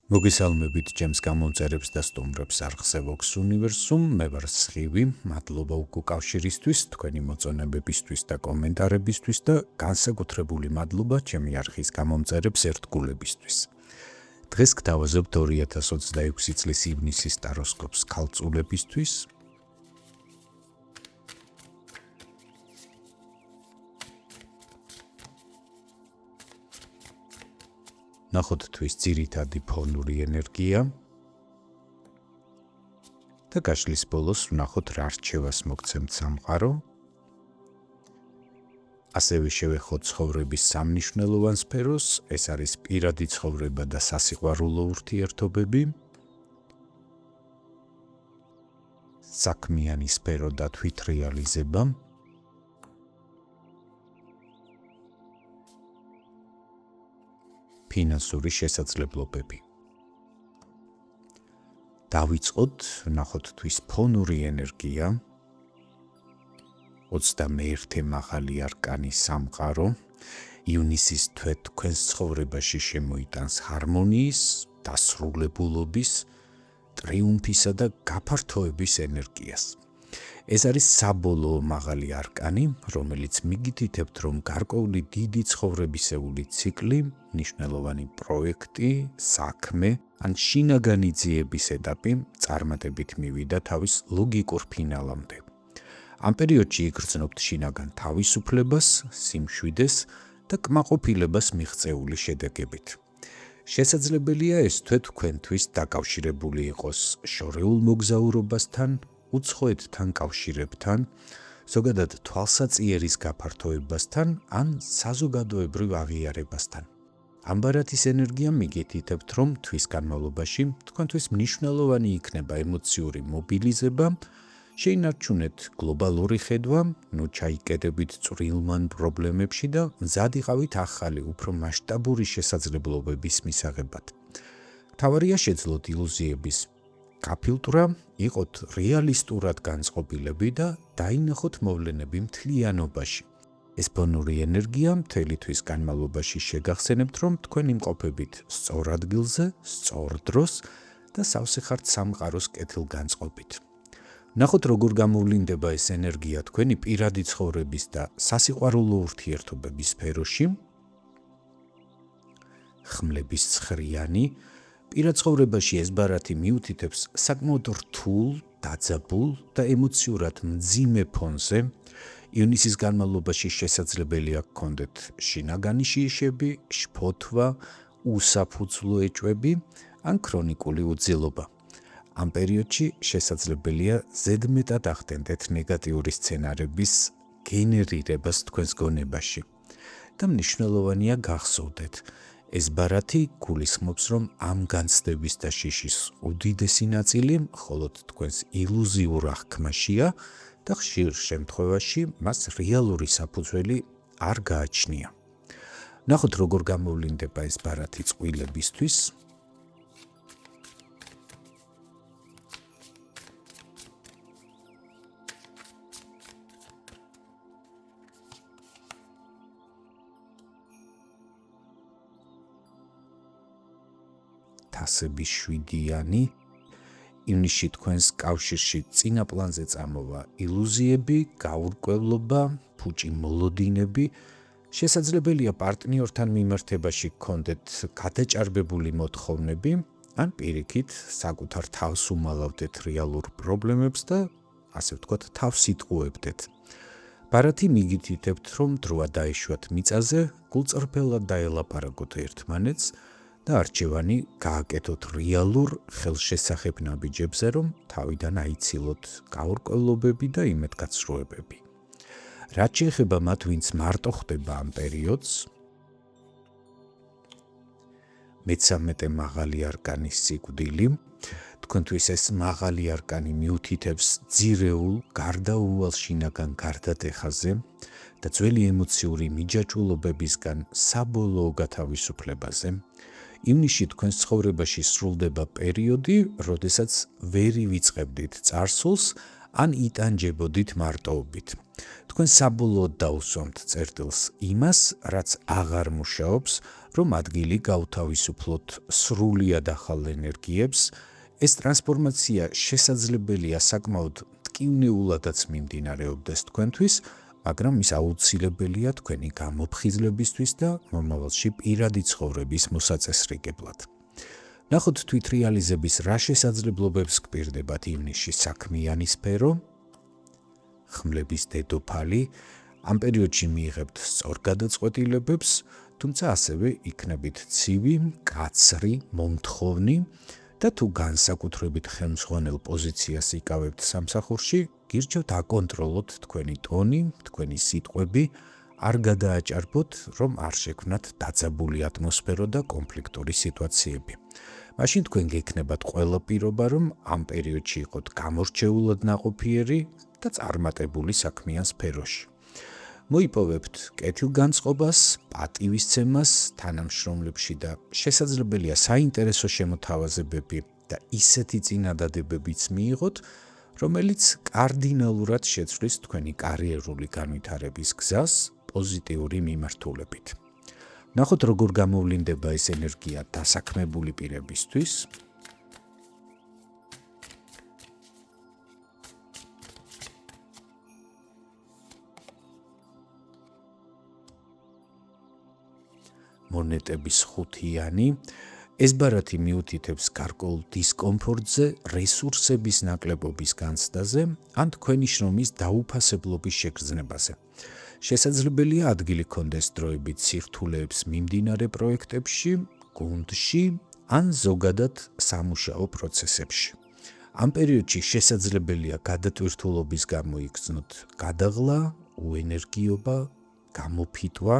მოგესალმებით ჩემს გამომწერებს და სტუმრებს არხზე Vox Universum, მე ვარ სხივი, მადლობა უკავშირისთვის, თქვენი მოწონებებისთვის და კომენტარებისთვის და განსაკუთრებული მადლობა ჩემი არხის გამომწერებს ერთგულებისთვის. დღეს გთავაზობთ 2026 წლის ივნისის ტაროსკოპს ქალწულებისთვის. ნახოთ თვის ძირითადი ფონური ენერგია და გაშლის ბოლოს ვნახოთ რა რჩევას მოგცემთ სამყარო. ასევე შევეხოთ ცხოვრების სამნიშნელოვან სფეროს, ეს არის პირადი ცხოვრება და სასიყვარულო ურთიერთობები, საქმიანი სფერო და თვითრეალიზება, ფინანსური შესაძლებლობები. დავიწყოთ, ვნახოთ თვის ფონური ენერგია, 21 მაღალი არკანი სამყარო, ივნისის თვე თქვენს ცხოვრებაში შემოიტანს ჰარმონიის, დასრულებულობის, ტრიუმფისა და გაფართოების ენერგიას. ეს არის საბოლოო მაღალი არკანი, რომელიც მიგითითებთ, რომ გარკვეული დიდი ცხოვრებისეული ციკლი, მნიშვნელოვანი პროექტი, საქმე ან შინაგანი ძიების ეტაპი წარმატებით მივიდა თავის ლოგიკურ ფინალამდე. ამ პერიოდში იგრძნობთ შინაგან თავისუფლებას, სიმშვიდეს და კმაყოფილებას მიღწეული შედეგებით. შესაძლებელია ეს თვე თქვენთვის დაკავშირებული იყოს შორეულ მოგზაურობასთან, უცხოეთთან კავშირებთან, ზოგადად თვალსაწიერის გაფართოებასთან ან საზოგადოებრივ აღიარებასთან. ამ ბარათის ენერგია მიგითითებთ, რომ თვის განმავლობაში თქვენთვის მნიშვნელოვანი იქნება ემოციური მობილიზება, შეინარჩუნეთ გლობალური ხედვა, ჩაიკეტებით წვრილმან პრობლემებში და მზად იყავით ახალი, უფრო მასშტაბური შესაძლებლობების მისაღებად. მთავარია შეძლოთ ილუზიების გაფილტვრა, იყოთ რეალისტურად განწყობილები და დაინახოთ მოვლენები მთლიანობაში. ეს ფონური ენერგია მთელი თვის განმავლობაში შეგახსენებთ, რომ თქვენ იმყოფებით სწორ ადგილზე, სწორ დროს და სავსე ხართ სამყაროს კეთილგანწყობით. ნახოთ როგორ გამოვლინდება ეს ენერგია თქვენი პირადი ცხოვრების და სასიყვარულო ურთიერთობების სფეროში. ხმლების ცხრიანი პირად ცხოვრებაში ეს ბარათი მიუთითებს საკმაოდ რთულ, დაძაბულ და ემოციურად მძიმე ფონზე. ივნისის განმავლობაში შესაძლებელია გქონდეთ შინაგანი შიშები, შფოთვა, უსაფუძვლო ეჭვები ან ქრონიკული უძილობა. ამ პერიოდში შესაძლებელია ზედმეტად ახდენდეთ ნეგატიური სცენარების გენერირებას თქვენს გონებაში და მნიშვნელოვანია გახსოვდეთ, ეს ბარათი გულისხმობს, რომ ამ განცდების და შიშის უდიდესი ნაწილი მხოლოდ თქვენს ილუზიურ აღქმაშია და ხშირ შემთხვევაში მას რეალური საფუძველი არ გააჩნია. ნახოთ როგორ გამოვლინდება ეს ბარათი წყვილებისთვის. თასების 7-იანი ივნისში თქვენს კავშირში წინა პლანზე წამოვა ილუზიები, გაურკვევლობა, ფუჭი მოლოდინები. შესაძლებელია პარტნიორთან მიმართებაში გქონდეთ გადაჭარბებული მოთხოვნები, ან პირიქით საკუთარ თავს უმალავდეთ რეალურ პრობლემებს და ასე ვთქვათ, თავს იტყუებდეთ. ბარათი მიგითითებთ, რომ დროა დაეშვათ მიწაზე, გულწრფელად დაელაპარაკოთ ერთმანეთს და არჩევანი გააკეთოთ რეალურ ხელშესახებ ნაბიჯებზე, რომ თავიდან აიცილოთ გაურკვევლობები და იმედგაცრუებები. რაც შეეხება მათ, ვინც მარტო ხდება ამ პერიოდს, 13 მაღალი არკანის სიკვდილი, თქვენთვის ეს მაღალი არკანი მიუთითებს ძირეულ, გარდაუვალ შინაგან გარდატეხაზე და ძველი ემოციური მიჯაჭვულობებისგან საბოლოო გათავისუფლებაზე. ივნისში თქვენს ცხოვრებაში სრულდება პერიოდი, როდესაც ვერ ივიწყებდით წარსულს, ან იტანჯებოდით მარტოობით. თქვენ საბოლოოდ დაუსვამთ წერტილს იმას, რაც აღარ მუშაობს, რომ ადგილი გავთავისუფლოთ სრულიად ახალ ენერგიებს. ეს ტრანსფორმაცია შესაძლებელია საკმაოდ მტკივნეულადაც მიმდინარეობდეს თქვენთვის, მაგრამ ის აუცილებელია თქვენი გამოფხიზლებისთვის და მომავალში პირადი ცხოვრების მოსაწესრიგებლად. ნახოთ თვითრეალიზების რა შესაძლებლობებს გვპირდებათ ივნისში საქმიანი სფერო, ხმლების დედოფალი, ამ პერიოდში მიიღებთ სწორ გადაწყვეტილებებს, თუმცა ასევე იქნებით ცივი, მკაცრი, მომთხოვნი და თუ განსაკუთრებით ხელმძღვანელ პოზიციას იკავებთ სამსახურში, გირჩევთ აკონტროლოთ თქვენი ტონი, თქვენი სიტყვები, არ გადააჭარბოთ, რომ არ შექმნათ დაძაბული ატმოსფერო და კონფლიქტური სიტუაციები. მაშინ თქვენ გექნებათ ყველა პირობა, რომ ამ პერიოდში იყოთ გამორჩეულად ნაყოფიერი და წარმატებული საქმიან სფეროში. მოიპოვებთ კეთილგანწყობას, პატივისცემას თანამშრომლებში და შესაძლებელია საინტერესო შემოთავაზებები და ისეთი წინადადებებიც მიიღოთ, რომელიც კარდინალურად შეცვლის თქვენი კარიერული განვითარების გზას პოზიტიური მიმართულებით. ნახოთ, როგორ გამოვლინდება ეს ენერგია დასაქმებული პირებისთვის. მონეტების ხუთიანი. ეს ბარათი მიუთითებს გარკვეულ დისკომფორტზე, რესურსების ნაკლებობის განცდაზე, ან თქვენი შრომის დაუფასებლობის შეგრძნებაზე. შესაძლებელია ადგილი გქონდეს დროებით სირთულეებს მიმდინარე პროექტებში, გუნდში, ან ზოგადად სამუშაო პროცესებში. ამ პერიოდში შესაძლებელია გადატვირთულობის გამო იქცნოთ გადაღლა, უენერგიობა, გამოფიტვა,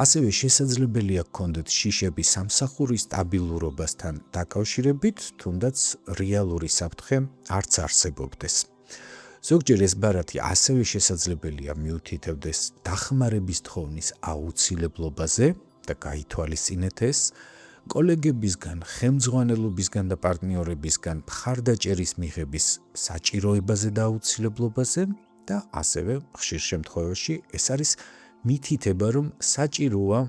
ასევე შესაძლებელია გქონდეთ შიშები სამსახურის სტაბილურობასთან დაკავშირებით, თუნდაც რეალური საფრთხე არც არსებობდეს. ზოგჯერ ეს ბარათი ასევე შესაძლებელია მიუთითებდეს დახმარების თხოვნის აუცილებლობაზე და გაითვალისწინეთ ეს, კოლეგებისგან, ხელმძღვანელობისგან და პარტნიორებისგან მხარდაჭერის მიღების საჭიროებაზე და აუცილებლობაზე და ასევე ხშირ შემთხვევაში ეს არის მითითება, რომ საჭიროა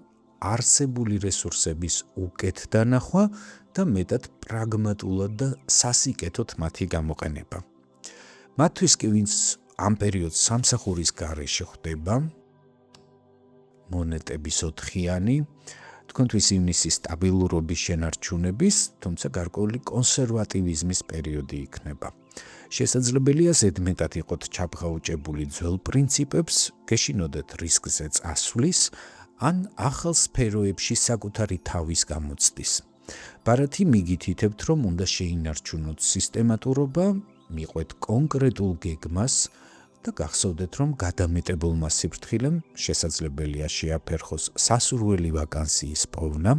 არსებული რესურსების უკეთ დანახვა და მეტად პრაგმატულად და სასიკეთოდ მათი გამოყენება. მათთვის კი ვინც ამ პერიოდს სამსახურის გარეშე ხვდება, მონეტების ოთხიანი, თქვენთვის ივნისი სტაბილურობის შენარჩუნების, თუმცა გარკვეული კონსერვატივიზმის პერიოდი იქნება. შესაძლებელია ზედმეტად იყოთ ჩაბღაუჭებული ძველ პრინციპებს, გეშინოდეთ რისკზე წასვლის, ან ახალ სფეროებში საკუთარი თავის გამოცდის. ბარათი მიგითითებთ, რომ უნდა შეინარჩუნოთ სისტემატურობა, მიყვეთ კონკრეტულ გეგმას და გახსოვდეთ, რომ გადამეტებულმა სიფრთხილემ შესაძლებელია შეაფერხოს სასურველი ვაკანსიის პოვნა,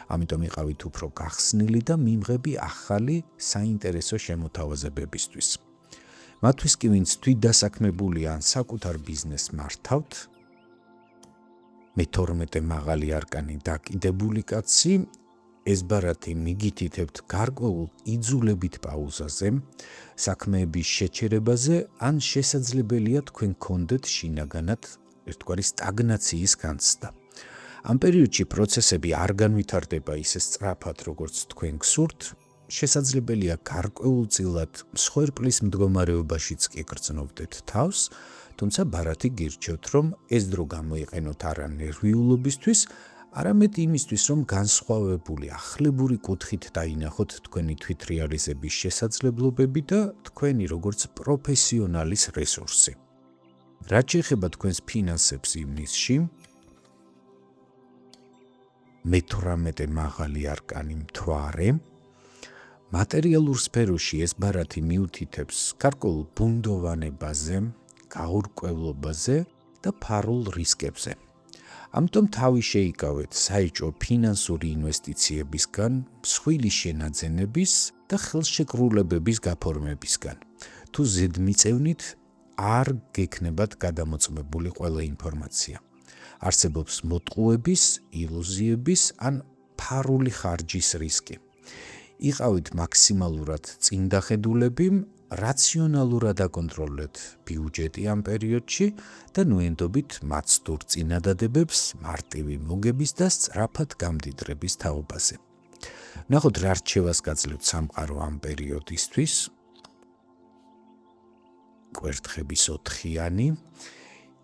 ამიტომ იყავით უფრო გახსნილი და მიმღები ახალი საინტერესო შემოთავაზებებისთვის. მათთვის კი ვინც თვითდასაქმებული ან საკუთარ ბიზნესს მართავთ, მე-12 მაღალი არკანი დაკიდებული კაცი, ეს ბარათი მიგითითებთ გარკვეულ იძულებით პაუზაზე, საქმეების შეჩერებაზე, ან შესაძლებელია თქვენ გქონდეთ შინაგანად ერთგვარი სტაგნაციის განცდა. ამ პერიოდში პროცესები არ განვითარდება ისე სწრაფად, როგორც თქვენ გსურთ, შესაძლებელია გარკვეულწილად მსხვერპლის მდგომარეობაშიც კი გრძნობდეთ თავს, თუმცა ბარათი გირჩევთ, რომ ეს დრო გამოიყენოთ არა ნერვიულობისთვის, არამედ იმისთვის, რომ განსხვავებული ახლებური კუთხით დაინახოთ თქვენი თვითრეალიზების შესაძლებლობები და თქვენი როგორც პროფესიონალის რესურსი. რაც შეეხება თქვენს ფინანსებს ივნისში, მე-18 მაღალი არკანი მთვარე, მატერიალურ სფეროში ეს ბარათი მიუთითებს გარკვეულ ბუნდოვანებაზე, გაურკვევლობაზე და ფარულ რისკებზე. ამიტომ თავი შეიკავეთ საეჭვო ფინანსური ინვესტიციებისგან, მსხვილი შენაძენების და ხელშეკრულებების გაფორმებისგან. თუ ზედმიწევნით არ გექნებათ გადამოწმებული ყველა ინფორმაცია. არსებობს მოტყუების, ილუზიების ან ფარული ხარჯის რისკი. იყავით მაქსიმალურად წინდახედულები, რაციონალურად აკონტროლეთ ბიუჯეტი ამ პერიოდში და ნუენდობით მაცდურ წინადადებებს მარტივი მოგების და სწრაფად გამდიდრების თაობაზე. ნახოთ რა რჩევას გაძლევთ სამყარო ამ პერიოდისთვის. კვერთხების 4-იანი,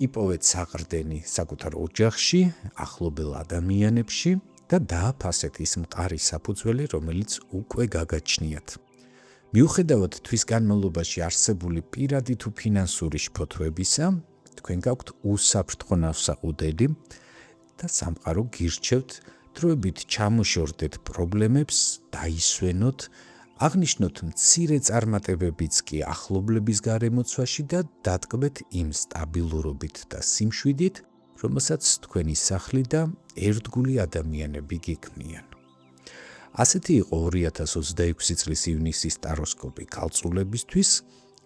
იპოვეთ საყრდენი საკუთარ ოჯახში, ახლობელ ადამიანებში და დააფასეთ ის მყარი საფუძველი, რომელიც უკვე გაგაჩნიათ. მიუხედავად თვის განმავლობაში არსებული პირადი თუ ფინანსური შფოთვებისა, თქვენ გაქვთ უსაფრთხო ნავსაყუდელი და სამყარო გირჩევთ დროებით ჩამოშორდეთ პრობლემებს, დაისვენოთ, აღნიშნოთ მცირე წარმატებებიც კი ახლობლების გარემოცვაში და დატკბეთ იმ სტაბილურობით და სიმშვიდით, რომელსაც თქვენი სახლი და ერთგული ადამიანები გიქმნიან. ასეთი იყო 2026 წლის ივნისის ტაროსკოპი ქალწულებისთვის,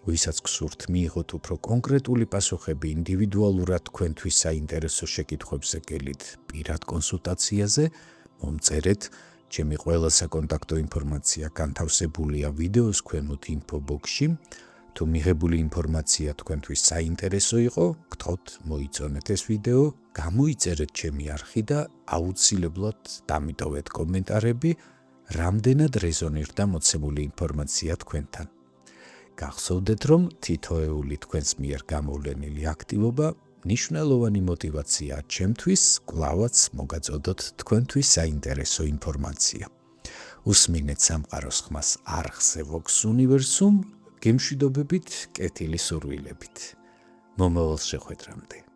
ვისაც გსურთ მიიღოთ უფრო კონკრეტული პასუხები ინდივიდუალურად თქვენთვის საინტერესო შეკითხვებზე გელით პირად კონსულტაციაზე, მომწერეთ. ჩემი ყველა საკონტაქტო ინფორმაცია განთავსებულია ვიდეოს ქვემოთ ინფო ბოქსში. თუ მიღებული ინფორმაცია თქვენთვის საინტერესო იყო, გთხოვთ მოიწონეთ ეს ვიდეო, გამოიწერეთ ჩემი არხი და აუცილებლად დამიტოვეთ კომენტარები, რამდენად რეზონირდა მოცემული ინფორმაცია თქვენთან. გახსოვდეთ, რომ თითოეული თქვენს მიერ გამოვლენილი აქტივობა მნიშვნელოვანი მოტივაციაა ჩემთვის, კვლავაც მოგაწოდოთ თქვენთვის საინტერესო ინფორმაცია. უსმინეთ სამყაროს ხმას არხზე Vox Universum, გემშვიდობებით, კეთილი სურვილებით. მომავალ შეხვედრამდე.